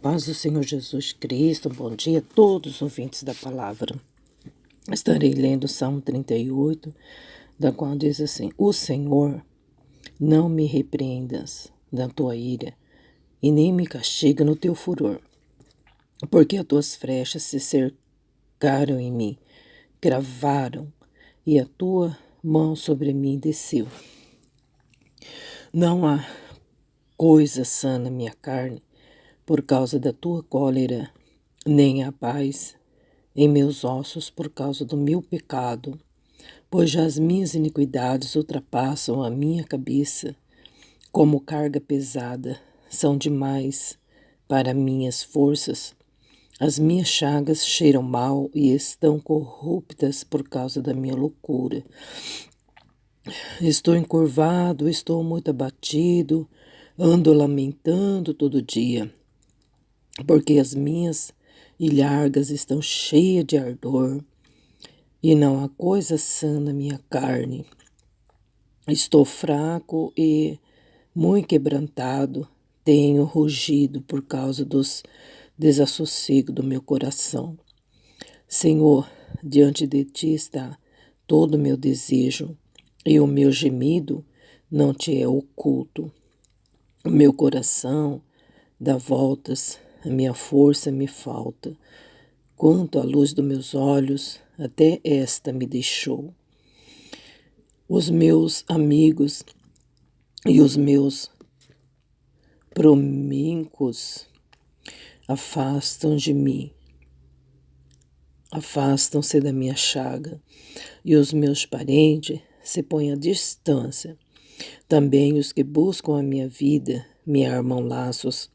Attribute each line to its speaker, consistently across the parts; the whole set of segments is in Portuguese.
Speaker 1: paz do Senhor Jesus Cristo, bom dia a todos os ouvintes da palavra. Estarei lendo o Salmo 38, da qual diz assim: O Senhor, não me repreendas da tua ira, e nem me castiga no teu furor, porque as tuas flechas se cercaram em mim, cravaram, e a tua mão sobre mim desceu. Não há coisa sã na minha carne, por causa da tua cólera, nem há paz em meus ossos por causa do meu pecado, pois já as minhas iniquidades ultrapassam a minha cabeça, como carga pesada, são demais para minhas forças. As minhas chagas cheiram mal e estão corruptas por causa da minha loucura. Estou encurvado, estou muito abatido, ando lamentando todo dia, porque as minhas ilhargas estão cheias de ardor, e não há coisa sã na minha carne. Estou fraco e muito quebrantado, tenho rugido por causa dos desassossegos do meu coração. Senhor, diante de ti está todo o meu desejo, e o meu gemido não te é oculto. O meu coração dá voltas, a minha força me falta. Quanto à luz dos meus olhos, até esta me deixou. Os meus amigos e os meus promíncos afastam de mim, afastam-se da minha chaga, e os meus parentes se põem à distância. Também os que buscam a minha vida me armam laços,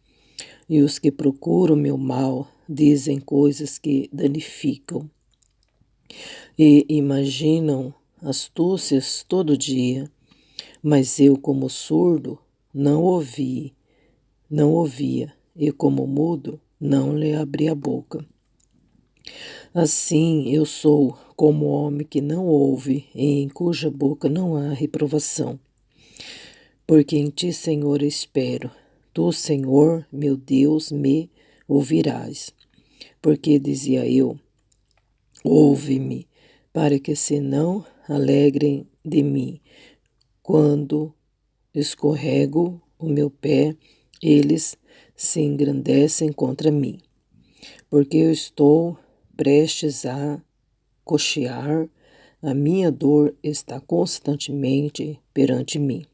Speaker 1: e os que procuram o meu mal dizem coisas que danificam, e imaginam astúcias todo dia, mas eu, como surdo, não ouvia, e como mudo, não lhe abri a boca. Assim eu sou como homem que não ouve, e em cuja boca não há reprovação. Porque em ti, Senhor, espero. Tu, Senhor, meu Deus, me ouvirás. Porque dizia eu: ouve-me, para que se não alegrem de mim. Quando escorrego o meu pé, eles se engrandecem contra mim. Porque eu estou prestes a coxear, a minha dor está constantemente perante mim.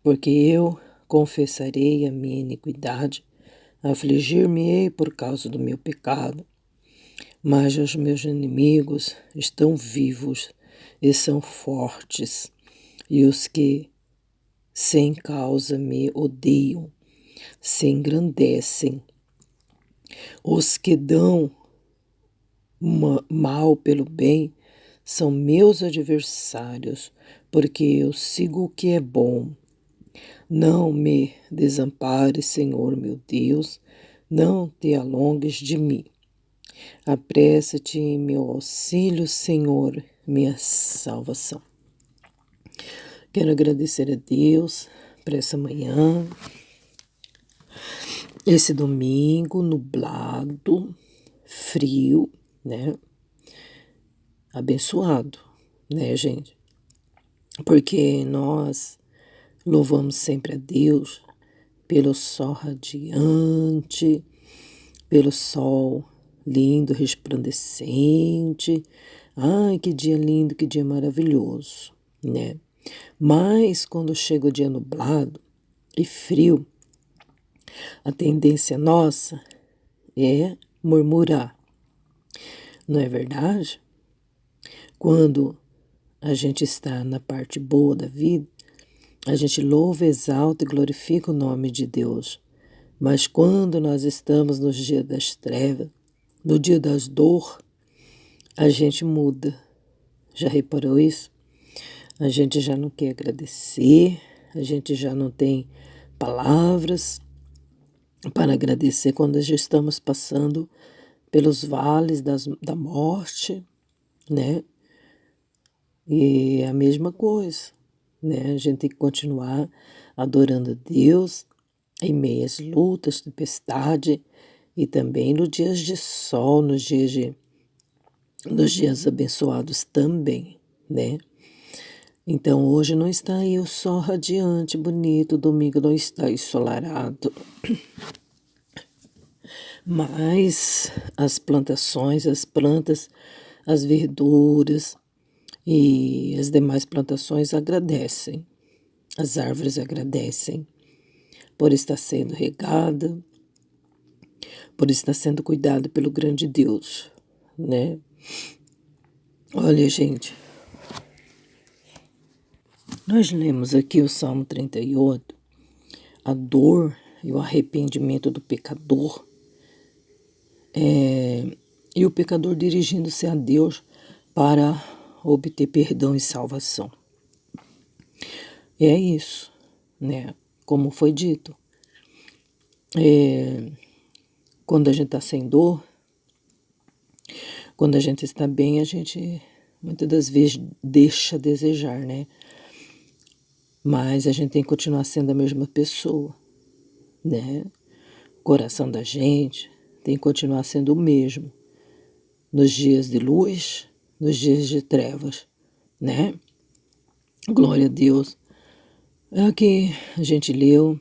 Speaker 1: Porque eu confessarei a minha iniquidade, afligir-me-ei por causa do meu pecado. Mas os meus inimigos estão vivos e são fortes, e os que sem causa me odeiam se engrandecem. Os que dão mal pelo bem são meus adversários, porque eu sigo o que é bom. Não me desampares, Senhor meu Deus, não te alongues de mim. Apressa-te em meu auxílio, Senhor, minha salvação. Quero agradecer a Deus por essa manhã, esse domingo nublado, frio, né? Abençoado, né, gente? Porque nós louvamos sempre a Deus pelo sol radiante, pelo sol lindo, resplandecente. Ai, que dia lindo, que dia maravilhoso, né? Mas quando chega o dia nublado e frio, a tendência nossa é murmurar, não é verdade? Quando a gente está na parte boa da vida, a gente louva, exalta e glorifica o nome de Deus. Mas quando nós estamos nos dias das trevas, no dia das dor, a gente muda. Já reparou isso? A gente já não quer agradecer, a gente já não tem palavras para agradecer quando já estamos passando pelos vales da morte, né? E é a mesma coisa, né? A gente tem que continuar adorando a Deus, em meias lutas, tempestade, e também nos dias de sol, nos dias abençoados também, né? Então hoje não está aí o sol radiante, bonito, domingo não está ensolarado, mas as plantações, as plantas, as verduras e as demais plantações agradecem. As árvores agradecem por estar sendo regada, por estar sendo cuidado pelo grande Deus, né? Olha, gente, nós lemos aqui o Salmo 38, a dor e o arrependimento do pecador, e o pecador dirigindo-se a Deus para obter perdão e salvação. E é isso, né? Como foi dito, quando a gente está sem dor, quando a gente está bem, a gente muitas das vezes deixa a desejar, né? Mas a gente tem que continuar sendo a mesma pessoa, né? O coração da gente tem que continuar sendo o mesmo nos dias de luz, nos dias de trevas, né? Glória a Deus. Aqui a gente leu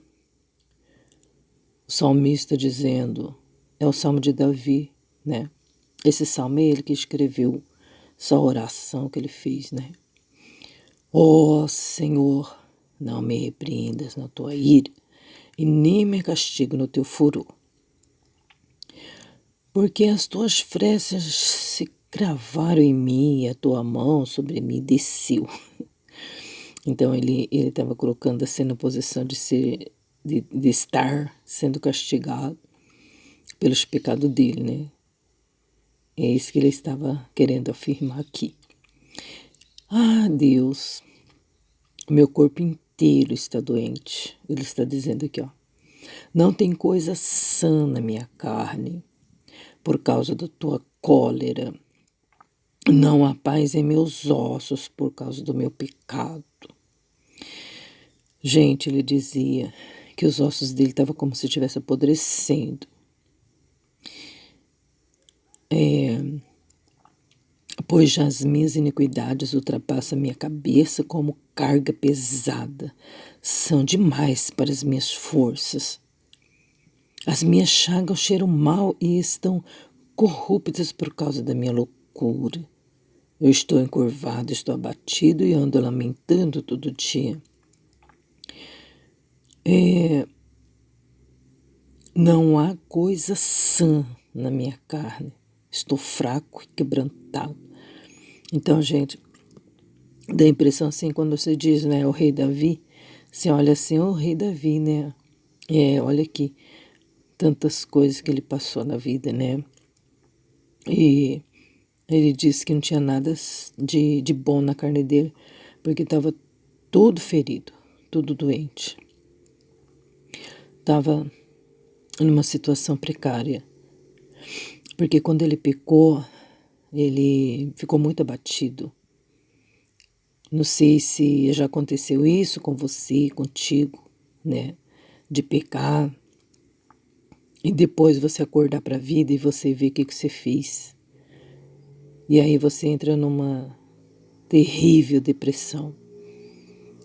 Speaker 1: o salmista dizendo, é o salmo de Davi, né? Esse salmo é ele que escreveu essa oração que ele fez, né? Ó Senhor, não me repreendas na tua ira e nem me castigo no teu furor, porque as tuas flechas se cravaram em mim e a tua mão sobre mim desceu. Então ele estava colocando assim na posição de estar sendo castigado pelos pecados dele, né? É isso que ele estava querendo afirmar aqui. Ah, Deus, meu corpo inteiro está doente. Ele está dizendo aqui, ó. Não tem coisa sã na minha carne, por causa da tua cólera. Não há paz em meus ossos, por causa do meu pecado. Gente, ele dizia que os ossos dele estavam como se estivesse apodrecendo. Pois já as minhas iniquidades ultrapassam a minha cabeça como carga pesada. São demais para as minhas forças. As minhas chagas cheiram mal e estão corruptas por causa da minha loucura. Eu estou encurvado, estou abatido e ando lamentando todo dia. Não há coisa sã na minha carne. Estou fraco e quebrantado. Então, gente, dá a impressão assim, quando você diz, né, o rei Davi, você olha assim, o rei Davi, né? Olha aqui, tantas coisas que ele passou na vida, né? E ele disse que não tinha nada de bom na carne dele, porque estava todo ferido, todo doente. Estava numa situação precária. Porque quando ele pecou, ele ficou muito abatido. Não sei se já aconteceu isso com você, contigo, né? De pecar e depois você acordar para a vida e você ver o que você fez. E aí você entra numa terrível depressão,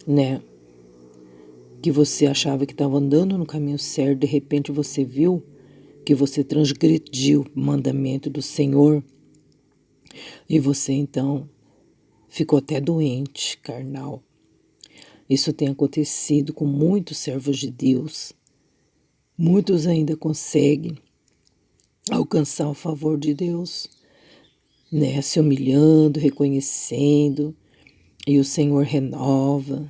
Speaker 1: né? Que você achava que estava andando no caminho certo, de repente você viu que você transgrediu o mandamento do Senhor e você então ficou até doente, carnal. Isso tem acontecido com muitos servos de Deus. Muitos ainda conseguem alcançar o favor de Deus, né? Se humilhando, reconhecendo, e o Senhor renova,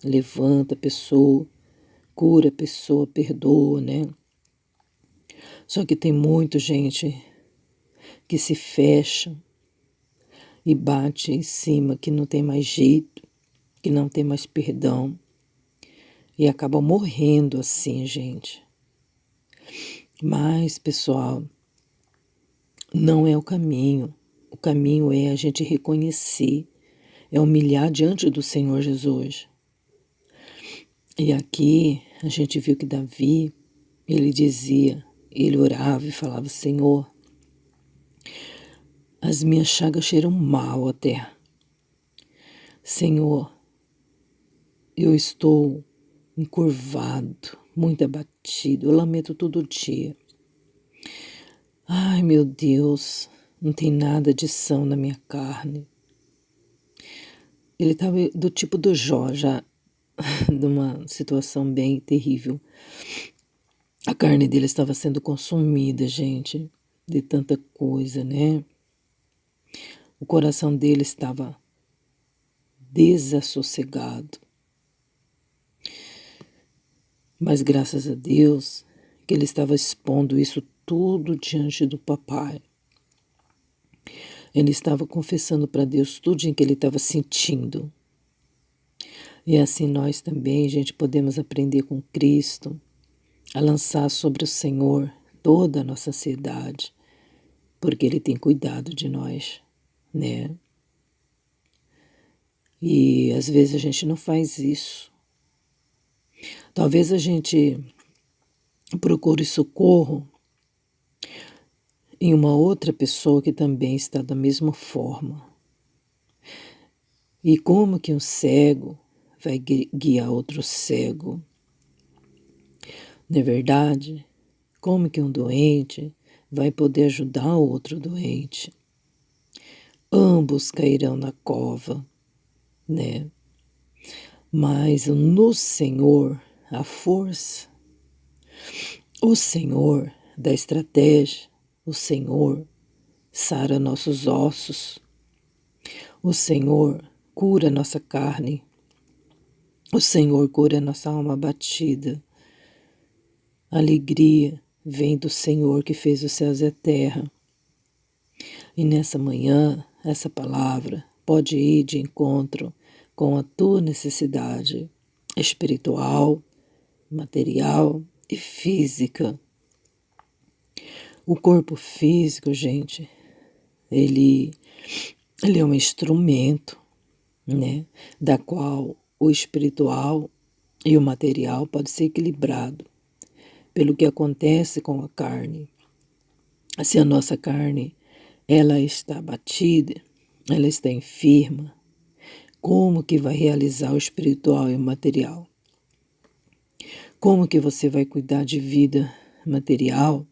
Speaker 1: levanta a pessoa, cura a pessoa, perdoa, né? Só que tem muita gente que se fecha e bate em cima, que não tem mais jeito, que não tem mais perdão e acaba morrendo assim, gente. Mas, pessoal, não é o caminho. O caminho é a gente reconhecer, é humilhar diante do Senhor Jesus. E aqui a gente viu que Davi, ele orava e falava: Senhor, as minhas chagas cheiram mal à terra. Senhor, eu estou encurvado, muito abatido, eu lamento todo dia. Ai, meu Deus, não tem nada de são na minha carne. Ele estava do tipo do Jó, já de uma situação bem terrível. A carne dele estava sendo consumida, gente, de tanta coisa, né? O coração dele estava desassossegado. Mas graças a Deus que ele estava expondo isso tudo diante do papai. Ele estava confessando para Deus tudo em que ele estava sentindo. E assim nós também, gente, podemos aprender com Cristo a lançar sobre o Senhor toda a nossa ansiedade, porque Ele tem cuidado de nós, né? E às vezes a gente não faz isso. Talvez a gente procure socorro em uma outra pessoa que também está da mesma forma. E como que um cego vai guiar outro cego? Não é verdade? Como que um doente vai poder ajudar o outro doente? Ambos cairão na cova, né? Mas no Senhor a força, o Senhor dá estratégia, o Senhor sara nossos ossos, o Senhor cura nossa carne, o Senhor cura nossa alma abatida. A alegria vem do Senhor que fez os céus e a terra. E nessa manhã, essa palavra pode ir de encontro com a tua necessidade espiritual, material e física. O corpo físico, gente, ele é um instrumento, né, da qual o espiritual e o material pode ser equilibrado pelo que acontece com a carne. Se a nossa carne ela está abatida, ela está enferma, como que vai realizar o espiritual e o material? Como que você vai cuidar de vida material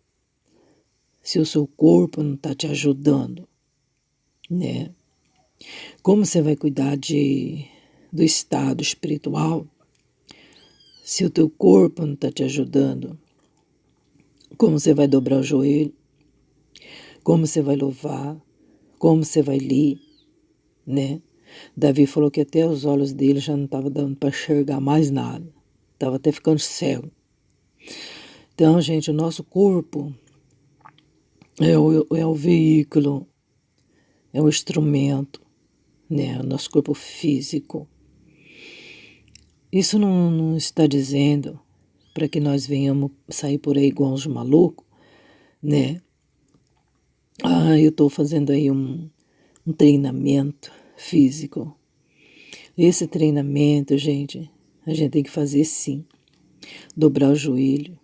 Speaker 1: se o seu corpo não está te ajudando, né? Como você vai cuidar do estado espiritual se o teu corpo não está te ajudando? Como você vai dobrar o joelho? Como você vai louvar? Como você vai ler, né? Davi falou que até os olhos dele já não estavam dando para enxergar mais nada. Estava até ficando cego. Então, gente, o nosso corpo é o veículo, é o instrumento, né? O nosso corpo físico. Isso não está dizendo para que nós venhamos sair por aí igual uns malucos, né? Eu estou fazendo aí um treinamento físico. Esse treinamento, gente, a gente tem que fazer sim. Dobrar o joelho.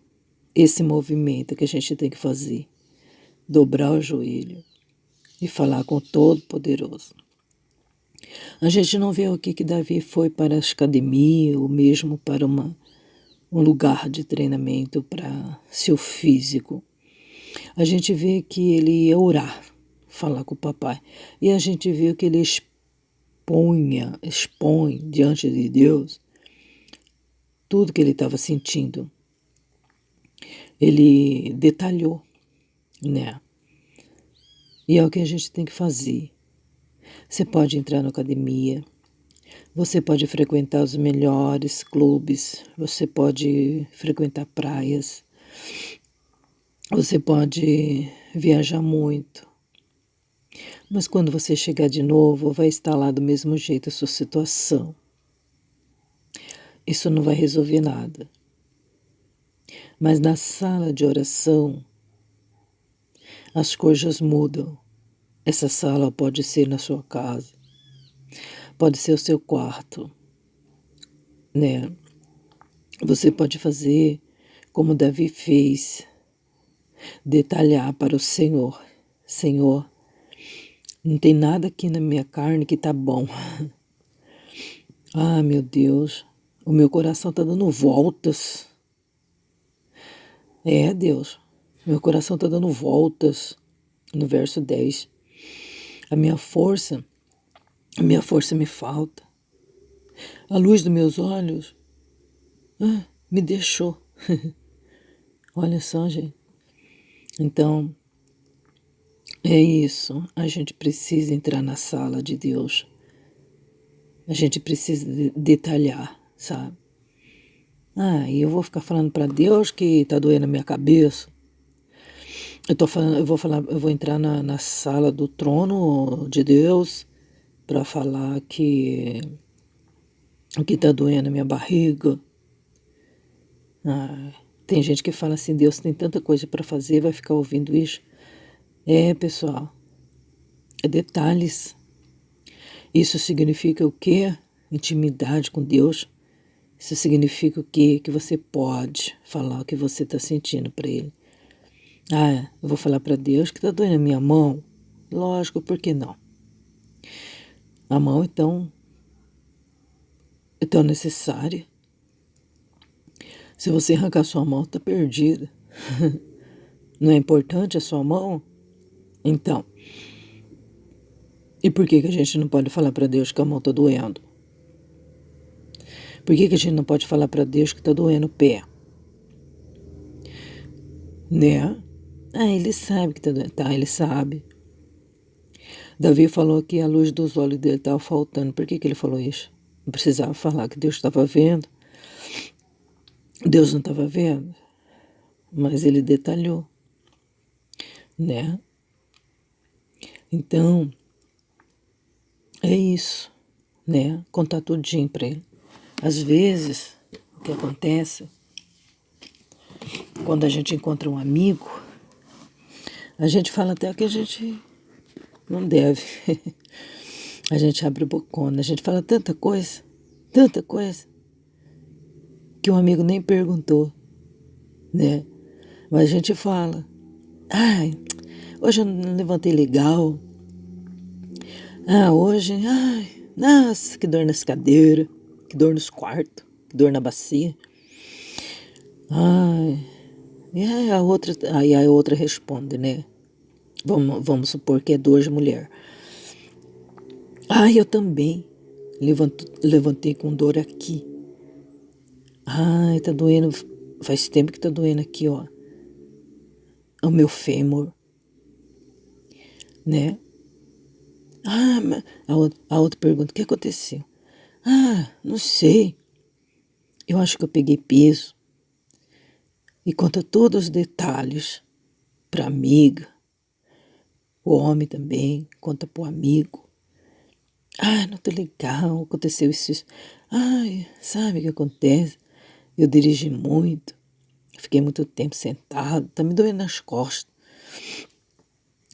Speaker 1: Esse movimento que a gente tem que fazer. Dobrar o joelho e falar com o Todo-Poderoso. A gente não vê o que Davi foi para a academia ou mesmo para um lugar de treinamento para seu físico. A gente vê que ele ia orar, falar com o papai. E a gente vê que ele expõe diante de Deus tudo que ele estava sentindo. Ele detalhou, né? E é o que a gente tem que fazer. Você pode entrar na academia, você pode frequentar os melhores clubes, você pode frequentar praias, você pode viajar muito. Mas quando você chegar de novo, vai estar lá do mesmo jeito a sua situação. Isso não vai resolver nada. Mas na sala de oração, as coisas mudam. Essa sala pode ser na sua casa, pode ser o seu quarto, né? Você pode fazer como Davi fez, detalhar para o Senhor. Senhor, não tem nada aqui na minha carne que tá bom. Ah, meu Deus, o meu coração tá dando voltas. É, Deus, meu coração tá dando voltas. No verso 10. A minha força me falta. A luz dos meus olhos me deixou. Olha só, gente. Então, é isso. A gente precisa entrar na sala de Deus. A gente precisa detalhar, sabe? E eu vou ficar falando para Deus que tá doendo a minha cabeça. Eu vou entrar na sala do trono de Deus para falar que tá doendo a minha barriga. Tem gente que fala assim, Deus tem tanta coisa para fazer, vai ficar ouvindo isso. É, pessoal, é detalhes. Isso significa o quê? Intimidade com Deus. Isso significa o quê? Que você pode falar o que você está sentindo para Ele. Eu vou falar para Deus que está doendo a minha mão. Lógico, por que não? A mão é tão necessária. Se você arrancar sua mão, está perdida. Não é importante a sua mão? Então, e por que a gente não pode falar para Deus que a mão está doendo? Por que a gente não pode falar para Deus que está doendo o pé? Né? Ele sabe que está doendo. Tá, ele sabe. Davi falou que a luz dos olhos dele estava faltando. Por que ele falou isso? Não precisava falar que Deus estava vendo. Deus não estava vendo. Mas ele detalhou. Né? Então, é isso. Né? Contar tudinho para ele. Às vezes, o que acontece, quando a gente encontra um amigo, a gente fala até que a gente não deve. A gente abre bocona, a gente fala tanta coisa, que um amigo nem perguntou, né? Mas a gente fala, hoje eu não levantei legal. Hoje, nossa, que dor nas cadeiras, que dor nos quartos, que dor na bacia. E aí a outra responde, né? Vamos supor que é duas mulheres. Eu também levantei com dor aqui. Tá doendo, faz tempo que tá doendo aqui, ó. O meu fêmur, né? A outra pergunta, o que aconteceu? Não sei. Eu acho que eu peguei peso. E conta todos os detalhes pra amiga. O homem também conta pro amigo. Não tô legal, aconteceu isso. Sabe o que acontece? Eu dirigi muito, fiquei muito tempo sentado, tá me doendo nas costas.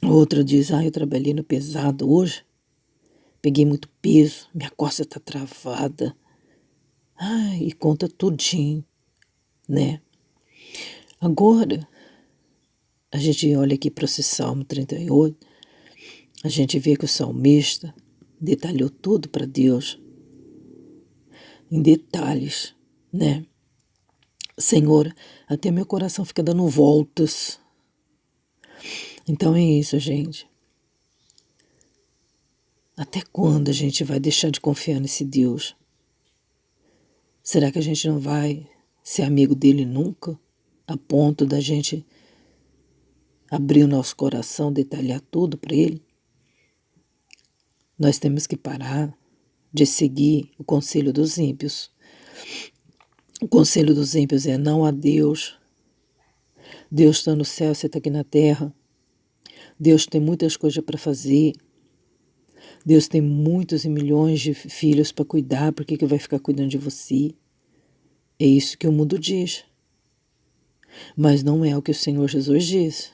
Speaker 1: O outro diz, eu trabalhei no pesado hoje, peguei muito peso, minha costa tá travada. E conta tudinho, né? Agora, a gente olha aqui para esse Salmo 38, a gente vê que o salmista detalhou tudo para Deus, em detalhes, né? Senhor, até meu coração fica dando voltas. Então é isso, gente. Até quando a gente vai deixar de confiar nesse Deus? Será que a gente não vai ser amigo dele nunca? A ponto da gente abrir o nosso coração, detalhar tudo para ele? Nós temos que parar de seguir o conselho dos ímpios. O conselho dos ímpios é não a Deus. Deus está no céu, você está aqui na terra. Deus tem muitas coisas para fazer. Deus tem muitos e milhões de filhos para cuidar. Por que vai ficar cuidando de você? É isso que o mundo diz. Mas não é o que o Senhor Jesus diz.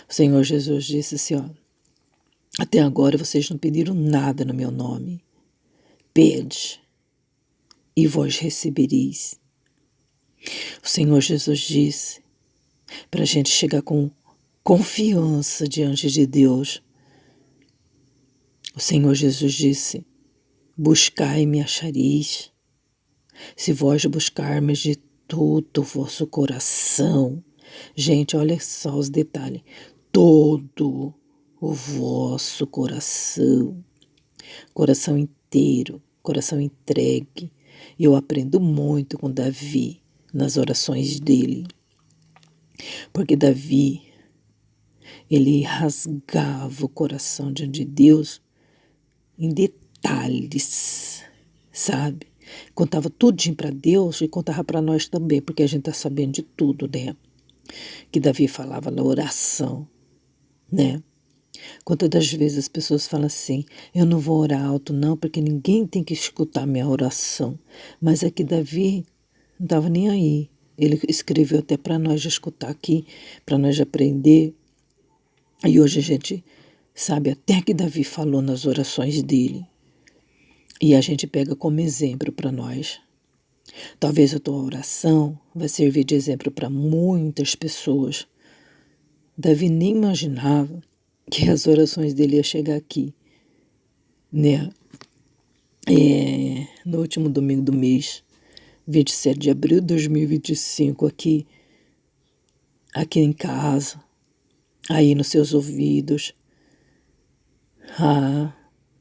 Speaker 1: O Senhor Jesus disse assim, até agora vocês não pediram nada no meu nome. Pede. e vós recebereis. O Senhor Jesus disse para a gente chegar com confiança diante de Deus. O Senhor Jesus disse: buscai e me achareis, se vós buscarmos de todo o vosso coração. Gente, olha só os detalhes. Todo o vosso coração. Coração inteiro, coração entregue. Eu aprendo muito com Davi nas orações dele. Porque Davi, ele rasgava o coração diante de Deus em detalhes, sabe? Contava tudinho para Deus e contava para nós também, porque a gente está sabendo de tudo, né? Que Davi falava na oração, né? Quantas das vezes as pessoas falam assim, eu não vou orar alto não, porque ninguém tem que escutar minha oração. Mas é que Davi não estava nem aí. Ele escreveu até para nós escutar aqui, para nós aprender. E hoje a gente sabe até que Davi falou nas orações dele. E a gente pega como exemplo para nós. Talvez a tua oração vai servir de exemplo para muitas pessoas. Davi nem imaginava que as orações dele iam chegar aqui, né? No último domingo do mês, 27 de abril de 2025, aqui em casa, aí nos seus ouvidos.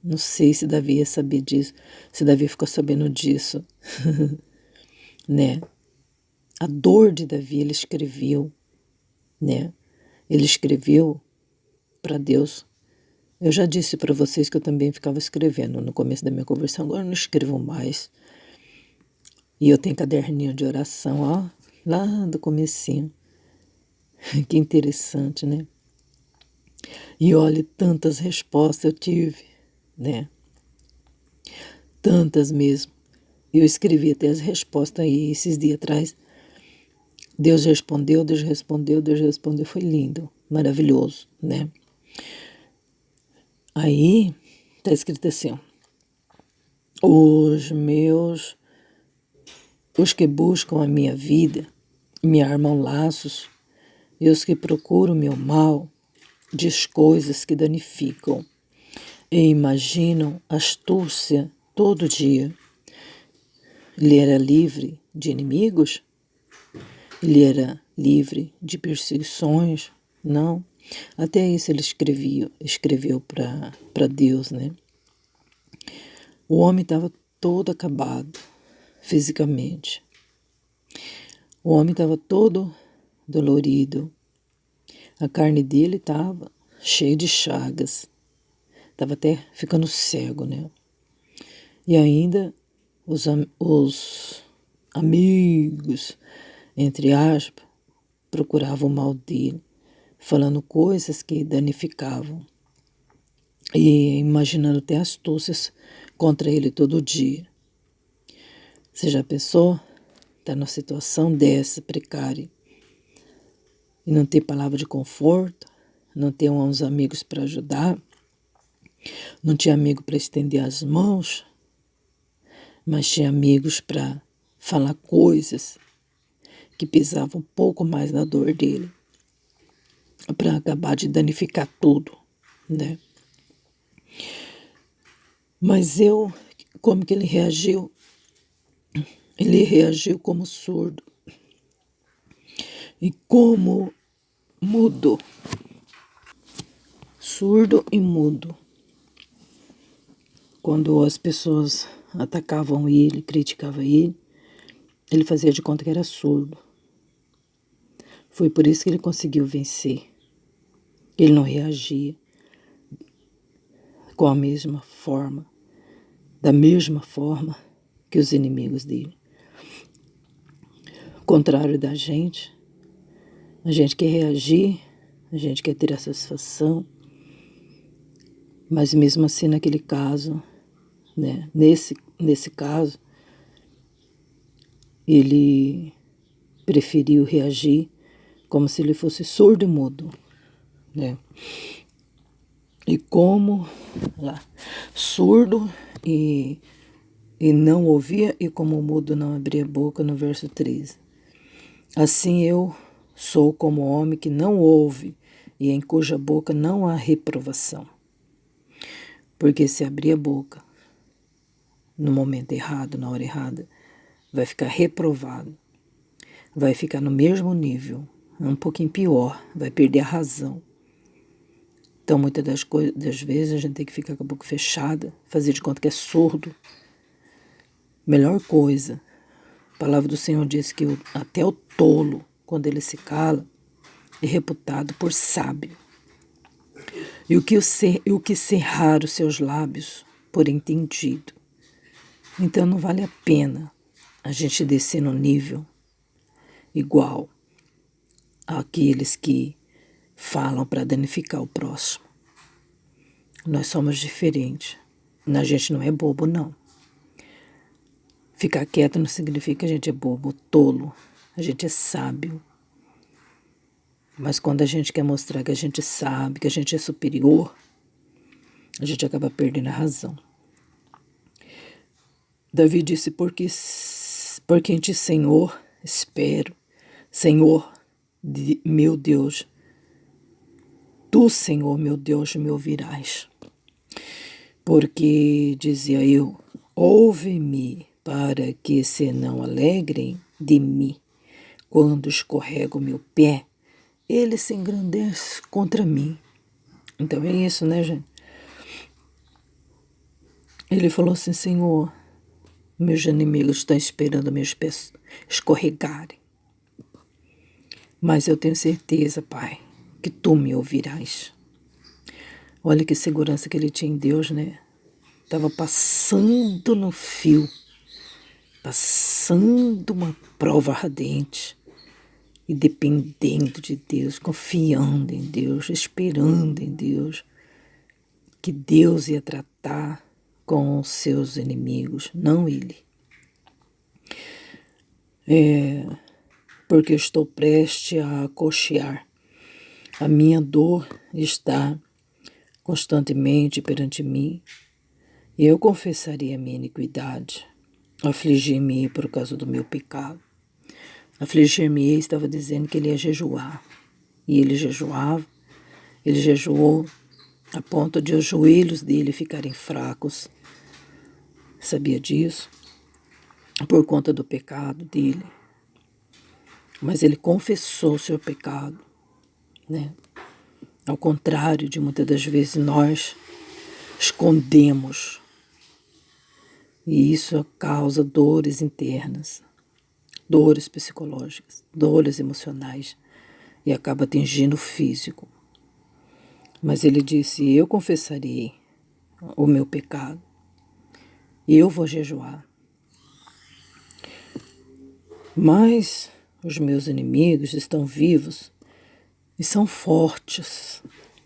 Speaker 1: Não sei se Davi ia saber disso, se Davi ficou sabendo disso, né? A dor de Davi ele escreveu, né? Ele escreveu para Deus. Eu já disse para vocês que eu também ficava escrevendo no começo da minha conversão, agora eu não escrevo mais. E eu tenho caderninho de oração, ó, lá do comecinho. Que interessante, né? E olha, tantas respostas eu tive, né? Tantas mesmo. Eu escrevi até as respostas aí esses dias atrás. Deus respondeu, Deus respondeu, Deus respondeu. Foi lindo, maravilhoso, né? Aí tá escrito assim, ó, os que buscam a minha vida me armam laços, e os que procuram meu mal diz coisas que danificam e imaginam astúcia todo dia. Ele era livre de inimigos? Ele era livre de perseguições? Não. Até isso ele escreveu para Deus, né? O homem estava todo acabado fisicamente. O homem estava todo dolorido. A carne dele estava cheia de chagas. Estava até ficando cego, né? E ainda os amigos, entre aspas, procuravam o mal dele, falando coisas que danificavam e imaginando até astúcias contra ele todo dia. Você já pensou? Está numa situação dessa, precária, e não ter palavra de conforto, não ter uns amigos para ajudar, não tinha amigo para estender as mãos, mas tinha amigos para falar coisas que pesavam um pouco mais na dor dele, para acabar de danificar tudo, né? Mas como que ele reagiu? Ele reagiu como surdo e como mudo. Surdo e mudo. Quando as pessoas atacavam ele, criticavam ele, ele fazia de conta que era surdo. Foi por isso que ele conseguiu vencer. Ele não reagia com a mesma forma, da mesma forma que os inimigos dele. Ao contrário da gente, a gente quer reagir, a gente quer ter a satisfação, mas mesmo assim naquele caso, né, nesse caso, ele preferiu reagir como se ele fosse surdo e mudo, né? E como surdo e e não ouvia, e como o mudo não abria a boca, no verso 13. Assim eu sou como o homem que não ouve, e em cuja boca não há reprovação. Porque se abrir a boca no momento errado, na hora errada, vai ficar reprovado, vai ficar no mesmo nível, um pouquinho pior, vai perder a razão. Então, muitas das vezes, a gente tem que ficar com a boca fechada, fazer de conta que é surdo. Melhor coisa, a palavra do Senhor diz que até o tolo, quando ele se cala, é reputado por sábio. E o que cerrar os seus lábios por entendido. Então não vale a pena a gente descer no nível igual àqueles que falam para danificar o próximo. Nós somos diferentes. A gente não é bobo, não. Ficar quieto não significa que a gente é bobo, tolo. A gente é sábio. Mas quando a gente quer mostrar que a gente sabe, que a gente é superior, a gente acaba perdendo a razão. Davi disse, porque em ti, Senhor, espero. Senhor, meu Deus, tu, Senhor, meu Deus, me ouvirás. Porque, dizia eu, ouve-me para que se não alegrem de mim. Quando escorrega o meu pé, ele se engrandece contra mim. Então é isso, né, gente? Ele falou assim, Senhor, meus inimigos estão esperando meus pés escorregarem. Mas eu tenho certeza, Pai, que tu me ouvirás. Olha que segurança que ele tinha em Deus, né? Estava passando no fio, passando uma prova ardente e dependendo de Deus, confiando em Deus, esperando em Deus, que Deus ia tratar com os seus inimigos, não ele. Porque eu estou prestes a cochear. A minha dor está constantemente perante mim, e eu confessaria a minha iniquidade, afligir-me por causa do meu pecado. Afligir-me estava dizendo que ele ia jejuar, e ele jejuava, ele jejuou a ponto de os joelhos dele ficarem fracos. Sabia disso? Por conta do pecado dele. Mas ele confessou o seu pecado, né? Ao contrário de muitas das vezes nós escondemos. E isso causa dores internas, dores psicológicas, dores emocionais e acaba atingindo o físico. Mas ele disse, eu confessarei o meu pecado e eu vou jejuar. Mas os meus inimigos estão vivos e são fortes.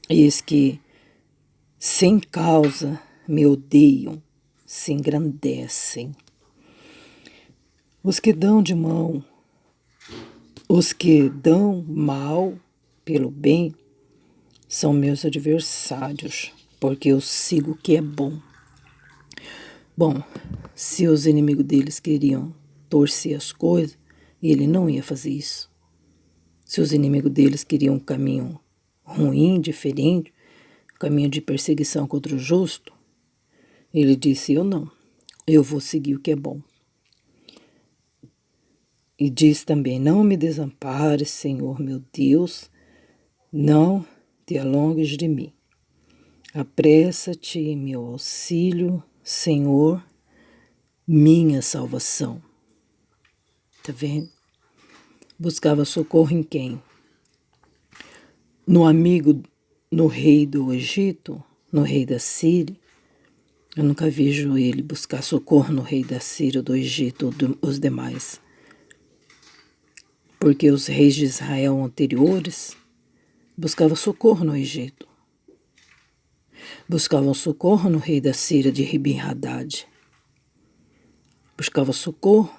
Speaker 1: Eis que, sem causa, me odeiam, se engrandecem. Os que dão mal pelo bem, são meus adversários, porque eu sigo o que é bom. Bom, se os inimigos deles queriam torcer as coisas, ele não ia fazer isso. Se os inimigos deles queriam um caminho ruim, diferente, um caminho de perseguição contra o justo, ele disse, eu não, eu vou seguir o que é bom. E diz também, não me desampares, Senhor meu Deus, não te alongues de mim. Apressa-te em meu auxílio, Senhor, minha salvação. Tá vendo? Buscava socorro em quem? No amigo, no rei do Egito, no rei da Síria. Eu nunca vejo ele buscar socorro no rei da Síria, do Egito ou os demais. Porque os reis de Israel anteriores buscavam socorro no Egito. Buscavam socorro no rei da Síria de Ribim-Hadad. Buscavam socorro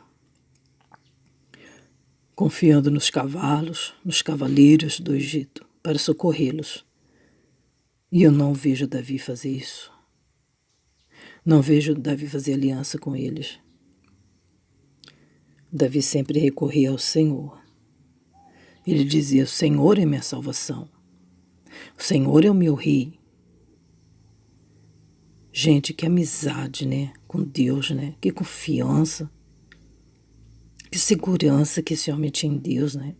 Speaker 1: confiando nos cavalos, nos cavaleiros do Egito, para socorrê-los. E eu não vejo Davi fazer isso. Não vejo Davi fazer aliança com eles. Davi sempre recorria ao Senhor. Ele dizia: o Senhor é minha salvação. O Senhor é o meu rei. Gente, que amizade, né? Com Deus, né? Que confiança. Que segurança que esse homem tinha em Deus, né?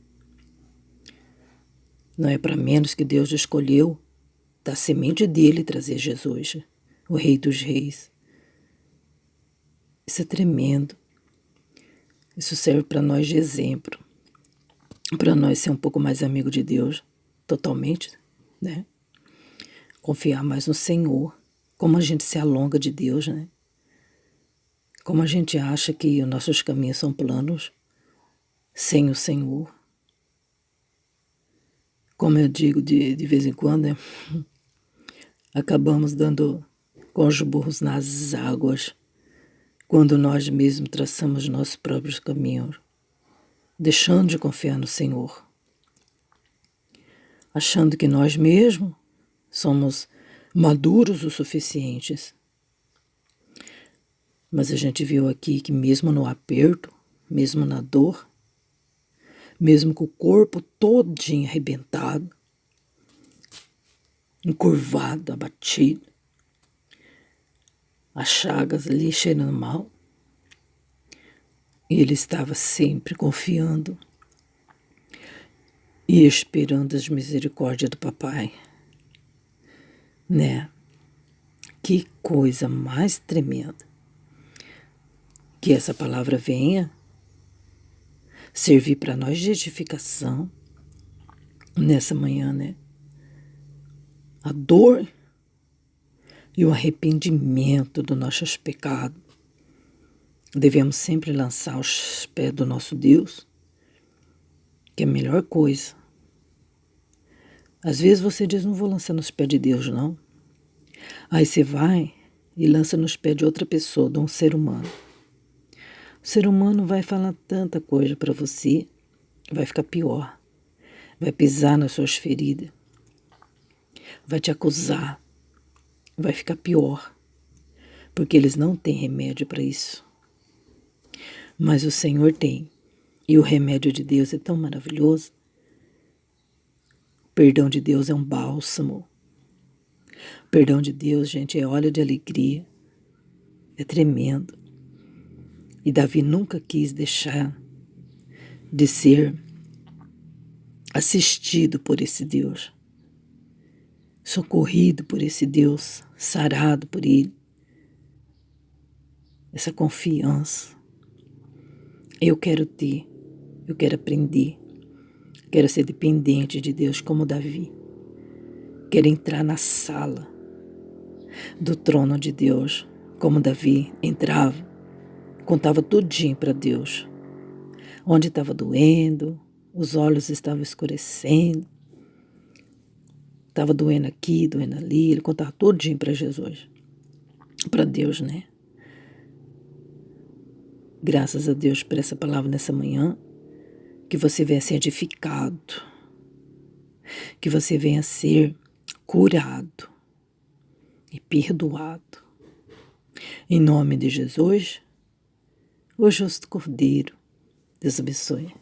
Speaker 1: Não é para menos que Deus escolheu da semente dele trazer Jesus, o Rei dos Reis. Isso é tremendo. Isso serve para nós de exemplo. Para nós ser um pouco mais amigo de Deus, totalmente, né? Confiar mais no Senhor. Como a gente se alonga de Deus, né? Como a gente acha que os nossos caminhos são planos sem o Senhor. Como eu digo de vez em quando, né? Acabamos dando com os burros nas águas quando nós mesmos traçamos nossos próprios caminhos, deixando de confiar no Senhor, achando que nós mesmos somos maduros o suficientes. Mas a gente viu aqui que mesmo no aperto, mesmo na dor, mesmo com o corpo todinho arrebentado, encurvado, abatido, as chagas ali cheirando mal, ele estava sempre confiando e esperando as misericórdias do papai, né? Que coisa mais tremenda. Que essa palavra venha servir para nós de edificação nessa manhã, né? A dor e o arrependimento dos nossos pecados devemos sempre lançar aos pés do nosso Deus, que é a melhor coisa. Às vezes você diz: não vou lançar nos pés de Deus, não. Aí você vai e lança nos pés de outra pessoa, de um ser humano. O ser humano vai falar tanta coisa para você, vai ficar pior, vai pisar nas suas feridas, vai te acusar, vai ficar pior, porque eles não têm remédio para isso. Mas o Senhor tem, e o remédio de Deus é tão maravilhoso. O perdão de Deus é um bálsamo. O perdão de Deus, gente, é óleo de alegria, é tremendo. E Davi nunca quis deixar de ser assistido por esse Deus, socorrido por esse Deus, sarado por ele. Essa confiança eu quero ter, eu quero aprender, quero ser dependente de Deus como Davi. Quero entrar na sala do trono de Deus como Davi entrava, contava tudinho para Deus, onde estava doendo, os olhos estavam escurecendo, estava doendo aqui, doendo ali, ele contava tudinho para Jesus, para Deus, né? Graças a Deus por essa palavra nessa manhã, que você venha ser edificado, que você venha ser curado e perdoado. Em nome de Jesus, o justo Cordeiro. Deus abençoe.